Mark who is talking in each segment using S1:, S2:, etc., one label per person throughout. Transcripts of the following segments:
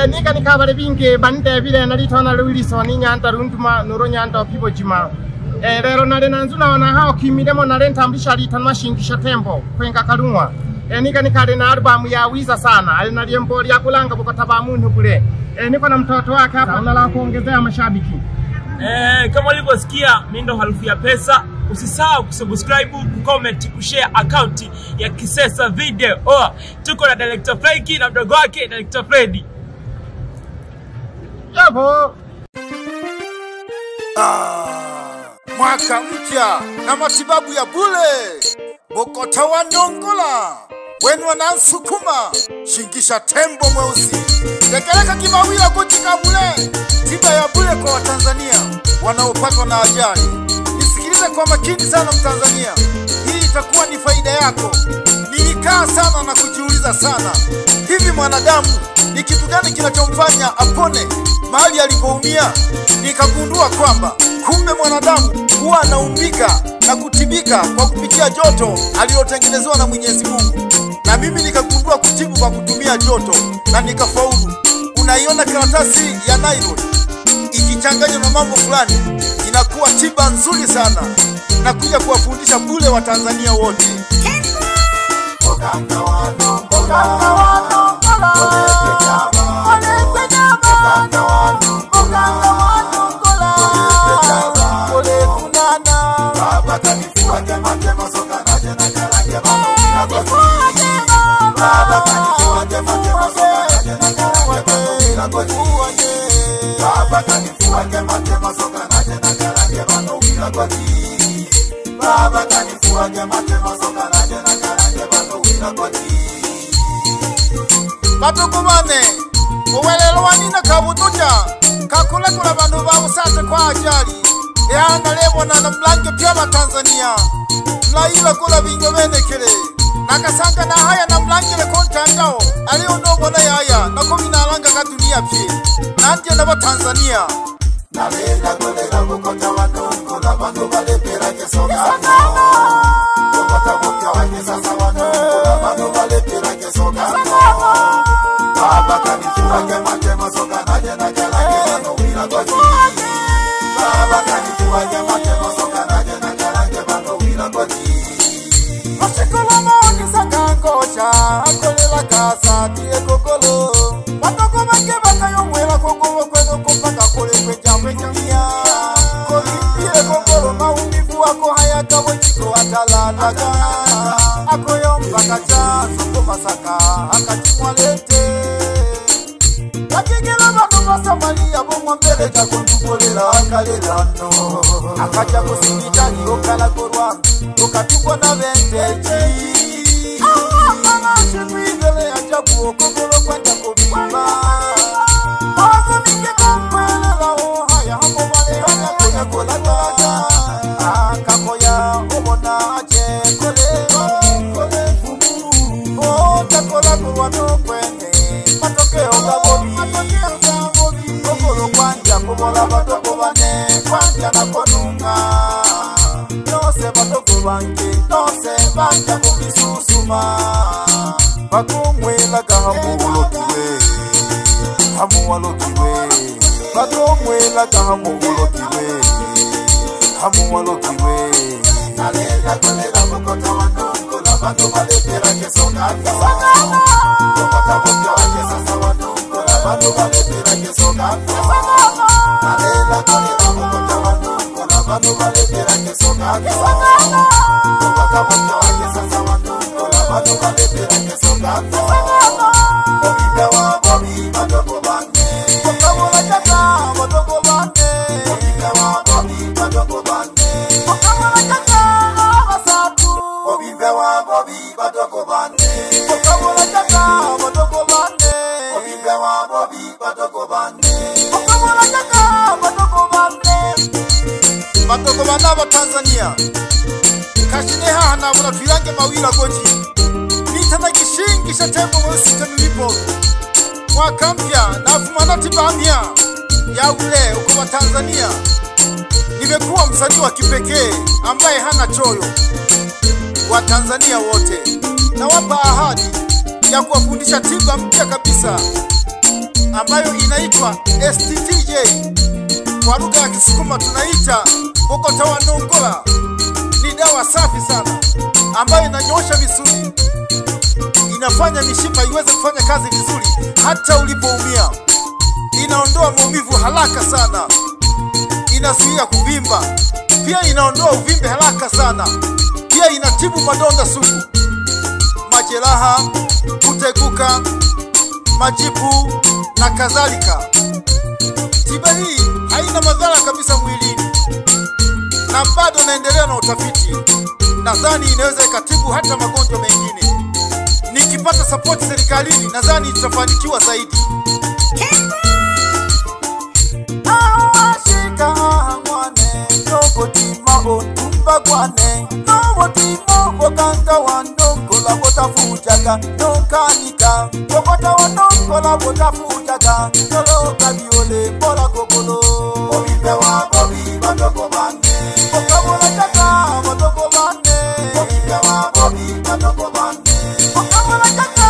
S1: Nika nikabale binge bande bile nalitona Wilson nyanta runtuma nuro nyanta pibo jima. Lero nale nanzuna wana hao kimidemo nale ntambulisha litanwa shingisha tembo kwenga kalungwa. Nika nikale na albamu ya wiza sana. Alinali mboli ya kulanga bukotaba muntu kule. Niko na mtoto wake hapa unala kuongezea mashabiki.
S2: Kama ulivyosikia Mindo Harufu ya Pesa, usisahau kusubscribe, kucomment, kushare account ya Kisesa Video. Tuko na Director Frankie na mdogo wake Director Freddy.
S1: Yapo.
S3: Mwaka mpya na matibabu ya bule. Bokota wa Ndongola. Wenu wanansukuma. Shingisha tembo mweusi. Tekeleka kimawila kutika bule. Tiba ya bule kwa Watanzania wanaopatwa na ajali. Nisikilize kwa makini sana Mtanzania. Hii itakuwa ni faida yako. Nilikaa sana na kujiuliza sana. Hivi mwanadamu ni kitu gani kinachomfanya apone mahali alipoumia? Nikagundua kwamba kumbe mwanadamu huwa anaumbika na kutibika kwa kupitia joto alilotengenezewa na Mwenyezi Mungu. Na mimi nikagundua kutibu kwa kutumia joto na nikafaulu. Unaiona karatasi ya nylon ikichanganywa na mambo fulani inakuwa tiba nzuri sana. Na kuja kuwafundisha bure wa Tanzania wote. Batukumane uwelelo wanina kabutuja kakulekula bandu bawusate kwa ajali yana lebona na mlange pia wa Tanzania laila kula bingo benekele nakasanga na haya na mlange le kontandao alio ndobona yaya nako binalanga ka dunia pye nanje na Tanzania nalela kolera bukota wa Ndongola bandu balepera kesoga bukota bukya wa Kisesa wa Ndongola bandu balepera kesoga Baba kanifua kema kema soka naje na kalage bano wila goji. Baba kanifua kema kema soka naje na kalage bano wila goji. Oshikola maoni sanga ngosha akolela kasa tie kokolo. Watoko make bakayo mwela kokolo kweno kupaka kole kweja dunia. Kolipile kokolo maumivu wako hayakawe chiko atalalaga. Akoyo mpaka cha soko masaka akachimwa lete. Akigela bano basamalia bomwa mbele cha kundukolela akalela no akaja kusikitani okala korwa okatubwa na benteji mama shipidele ajabu okogolo kwenda kubimba basa minge komwelela haya hapo wale haya kola gaga akakoya obona aje kole fumu takola kwa no kwende matokeo gabobi kokolo kwanja kubola batoko bane kwanja na konunga nose batoko bange nose banja kubisusuma bakumwela gahamulokiwe hamuwalokiwe bakumwela gahamulokiwe hamuwalokiwe nalela kolela bukota wa Ndongola bandu balepera kesoga bukota bukya wa Kisesa wa Ndongola bandu balepera kesoga nalela kolela bukota wa Ndongola bandu balepera kesoga bukota bukya wa Kisesa wa Ndongola bandu balepera kesoga obida wa bobi badoko bane okabola kaka badoko bane obida wa bobi badoko bane okabola kaka basatu obida wa bobi badoko bane okabola kaka badoko bane obida wa bobi badoko bane okabola kaka badoko bane badoko bana ba Tanzania kashine hana bula twilange mawila goji nitana kishingisha tembo mweusi nilipo mwaka mpya na fumana tibamia ya ule uko wa Tanzania. Nimekuwa msanii wa kipekee ambaye hana choyo wa Tanzania wote. Na wapa ahadi ya kuwafundisha tiba mpya kabisa
S4: ambayo inaitwa STTJ, kwa lugha ya Kisukuma tunaita Bokota wa Nongola. Ni dawa safi sana ambayo inanyoosha misuli, inafanya mishipa iweze kufanya kazi vizuri hata ulipoumia, inaondoa maumivu haraka sana, inazuia kuvimba, pia inaondoa uvimbe haraka sana, pia inatibu madonda sugu, majeraha, kuteguka, majipu na kadhalika. Tiba hii haina madhara kabisa mwilini na bado naendelea na utafiti. Nadhani inaweza ikatibu hata magonjwa mengine. Nikipata support serikalini, nadhani tutafanikiwa zaidi. Awashika mwane nobotima otumba kwane nobotima bokanga wanongola botafujaga nonkanika bokota wanongola botafujaga noloka biole bola kogolo obibe wa bobi badoko bane okabola jaga badoko bane obibe wa bobi badoko bane okabola jaga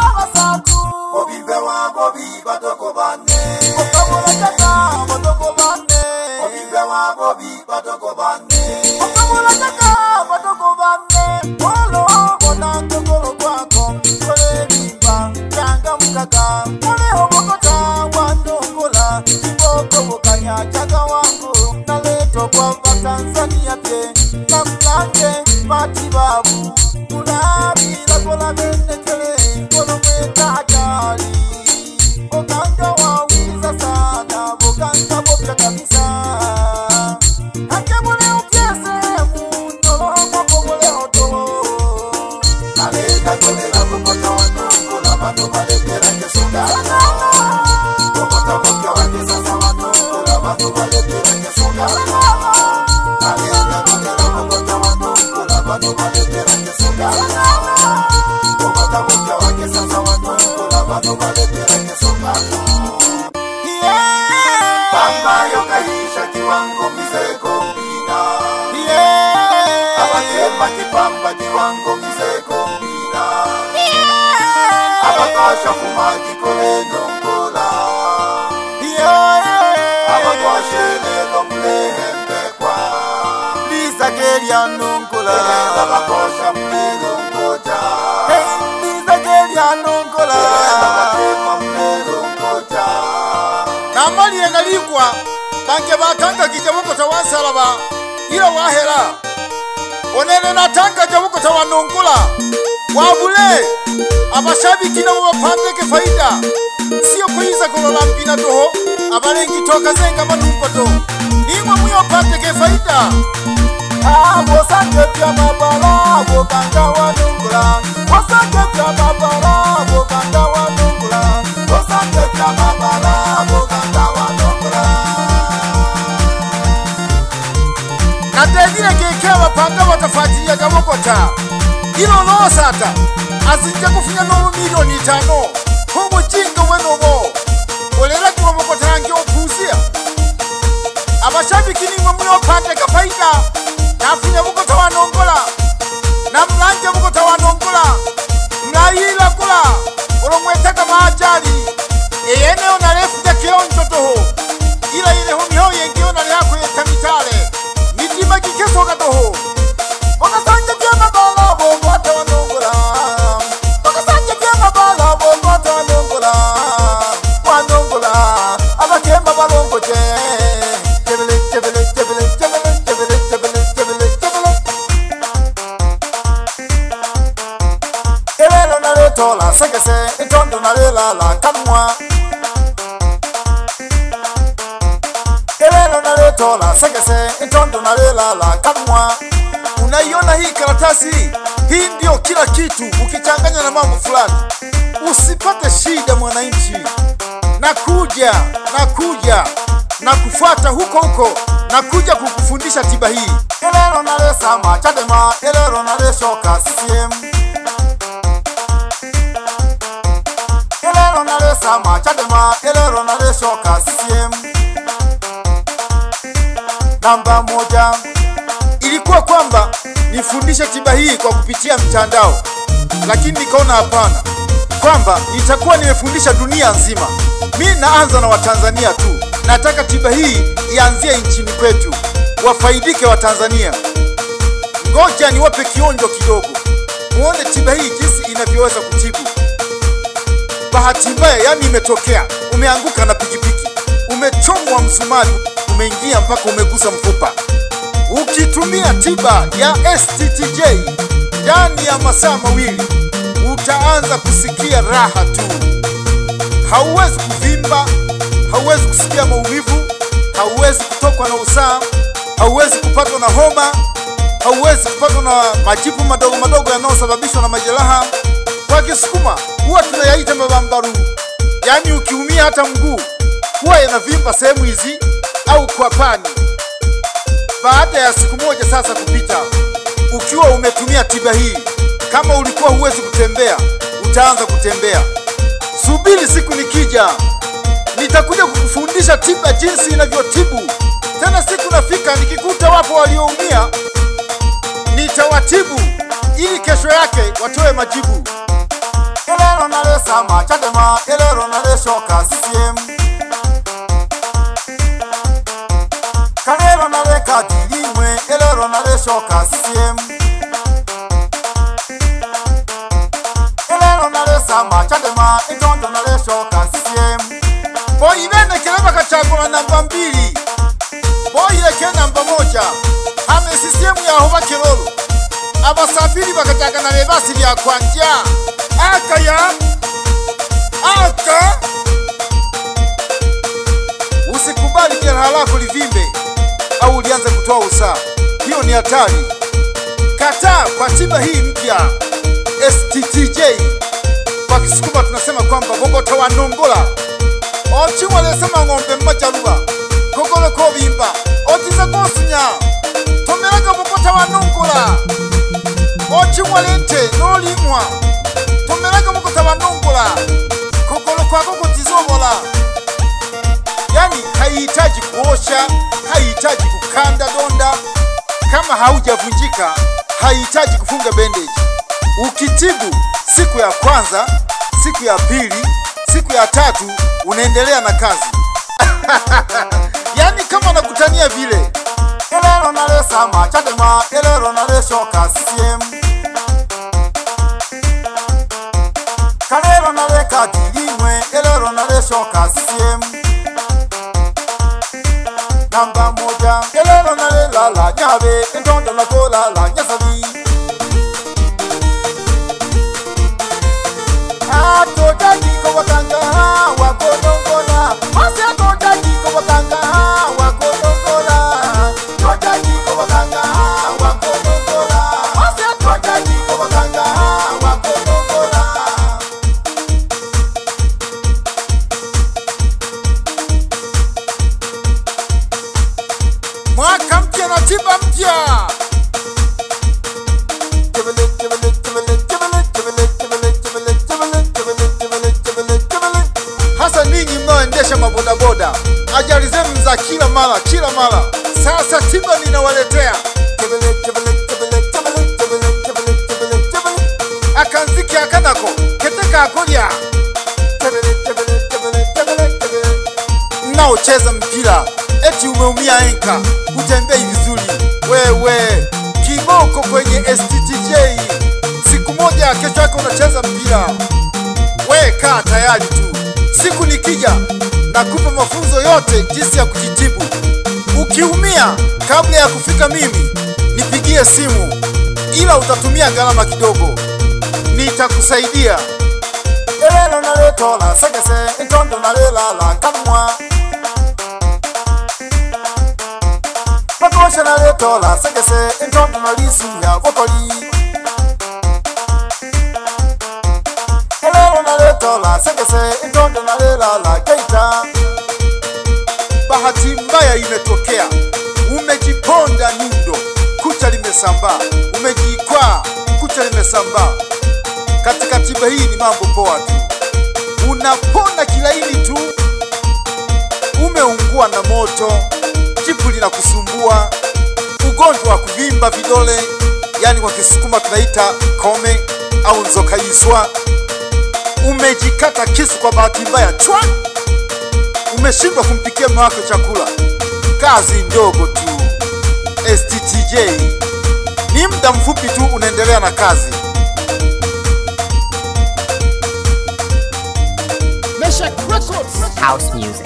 S4: abasaku obibe wa bobi badoko bane okabola jaga badoko bane obibe wa bobi badoko bane okabola jaga badoko bane olo bona kogolo kwako kole limba janga mkaka kole obokota wanongola iboko bokanya jaga wangu naleto kwa Tanzania pye na mlange matibabu unabila kola benekele kono mweta ajali oganga wawiza sana boganga bopya kabisa hakemule upiese munolo mokogole otolo nalega kole la bokota wanongola bando balekela kesoka bokota bopya wake sasa wanongola bando balekela kesoka Kipamba kiwango mzeko mbina abakasha kumaki kole nongola abakashe lelo mlehembe kwa Lisa Gelia nongola abakasha mlelo ngoja Lisa Gelia nongola abakema mlelo ngoja namali engalikwa bange batanga kijaboko tawansalaba ila wahera onene natanga jabuko tawanongola wabule abashabiki nabo bapandeke faida sio kuiza kolola mpina toho abalengi toka zenga manungoto nimwe muyo pandeke faida bosanje pya mabala bokanga wanongola bosanje pya mabala bokanga wanongola bosanje pya mabala bokanga wanongola Natengine kekewa panga watafuatilia Bokota ilo nosata azinja kufinya no milioni 5 homo jinga wenobo olera kwa Bokota yange opuzia abashabiki nimwe muyo pande kafaida nafinya Bokota wanongola na mlanje Bokota wanongola mlaila kula olomwetaka maajali eyene onarefuja kionjo toho ila ile homiho yengeo na yako yetamitale Nidima kikeso katoho Wakasanje pia mabala Bokota wanongola Wakasanje pia mabala Bokota wanongola Wanongola Abakemba balongoje Jebele, jebele, jebele, jebele, jebele, jebele, jebele, jebele Elelo naletola segese Itondo nalela la kamwa Tola segese itondo na lela la kamwa. Unaiona hii karatasi? Hii ndio kila kitu ukichanganya na mambo fulani. Usipate shida mwananchi. Nakuja na kufuata huko na kuja kukufundisha tiba hii. Elero na lesa Chadema, elero na leshoka CCM. Elero na lesa Chadema, elero na leshoka CCM. Namba moja ilikuwa kwamba nifundishe tiba hii kwa kupitia mtandao, lakini nikaona hapana, kwamba nitakuwa nimefundisha dunia nzima. Mi naanza na Watanzania tu. Nataka tiba hii ianzie nchini kwetu, wafaidike Watanzania. Ngoja niwape kionjo kidogo, muone tiba hii jinsi inavyoweza kutibu. Bahati mbaya yani imetokea, umeanguka na pikipiki, umechomwa msumari, umeingia mpaka umegusa mfupa. Ukitumia tiba ya STTJ ndani ya masaa mawili utaanza kusikia raha tu. Hauwezi kuvimba, hauwezi kusikia maumivu, hauwezi kutokwa na usaha, hauwezi kupatwa na homa, hauwezi kupatwa na majipu madogo madogo yanayosababishwa na majeraha. Kwa Kisukuma huwa tunayaita mabambaru. Yaani ukiumia hata mguu huwa yanavimba sehemu hizi au kwa pani. Baada ya siku moja sasa kupita, ukiwa umetumia tiba hii, kama ulikuwa huwezi kutembea, utaanza kutembea. Subiri siku nikija, nitakuja kukufundisha tiba jinsi inavyotibu. Tena siku nafika nikikuta wapo walioumia, nitawatibu ili kesho yake watoe majibu.
S3: Elero nalesama Chadema, elero naleshoka CCM. Kalero naleka Dilimwe, elero naleshoka CCM. Elero nalesama Chadema, itondo naleshoka CCM.
S4: Boy ibene keleba kachagula namba 2. Boy ileke namba 1. Hame CCM ya hoba Kiroro. Abasafiri bakajaga na bebasi lya kwanja. Aka usikubali jeraha lako livimbe au lianze kutoa usaha. Hiyo ni hatari. Kataa kwa tiba hii mpya STTJ. Kwa Kisukuma tunasema kwamba Bogota wa Nongola. Ochiwa lesema ngombe mmajaruba. Kogolo kobimba. Otiza kosunya. Tomeraga Bogota wa Nongola. Ochiwa lente nolimwa. Tomeraga Bogota wa Nongola. Kogolo kwako kutizobola. Yani haihitaji kuosha, haihitaji kukanda donda. Kama haujavunjika, haihitaji kufunga bandage. Ukitibu siku ya kwanza, siku ya pili, siku ya tatu, unaendelea na kazi. Yani kama nakutania vile.
S3: Elero nalesama Chadema, elero naleshoka CCM. Kalero naleka Dilimwe, elero naleshoka CCM. Namba 1, elero nalela Nyabe, itondo nakolala Nyasabi. Atoja jiko wakanga wako Nongola. Masi atoja jiko wakanga wako Nongola. Atoja jiko wakanga wako Nongola. Masi atoja jiko wakanga wako Nongola.
S4: Mwaka mpya na tiba mpya. Hasa ninyi mnaoendesha mabodaboda, ajali zenu za kila mara. Sasa tiba ninawaletea. Akanziki akanako keteka akolia. Mnaocheza mpira eti umeumia enka, utembei vizuri. Wewe kiboko kwenye STTJ. Siku moja kesho yako unacheza mpira. We kaa tayari tu. Siku nikija nakupa mafunzo yote jinsi ya kujitibu. Ukiumia kabla ya kufika mimi, nipigie simu, ila utatumia gharama kidogo. Nitakusaidia.
S3: Elero naletola segese, itondo nalela kamwa. Bakosha naletola segese, itondo nalisu ya bokoli. Elero naletola segese, itondo nalela keita.
S4: Bahati mbaya imetokea, umejiponda nyundo, kucha limesambaa, umejikwaa, kucha limesambaa. Katika tiba hii ni mambo poa tu, unapona kilaini tu. Umeungua na moto, jipu linakusumbua, ugonjwa wa kuvimba vidole, yani kwa Kisukuma tunaita kome au nzoka iswa. Umejikata kisu kwa bahati mbaya chwa, umeshindwa kumpikia mume wako chakula, kazi ndogo tu. STTJ ni muda mfupi tu unaendelea na kazi.
S1: Meshach Records.
S5: House music.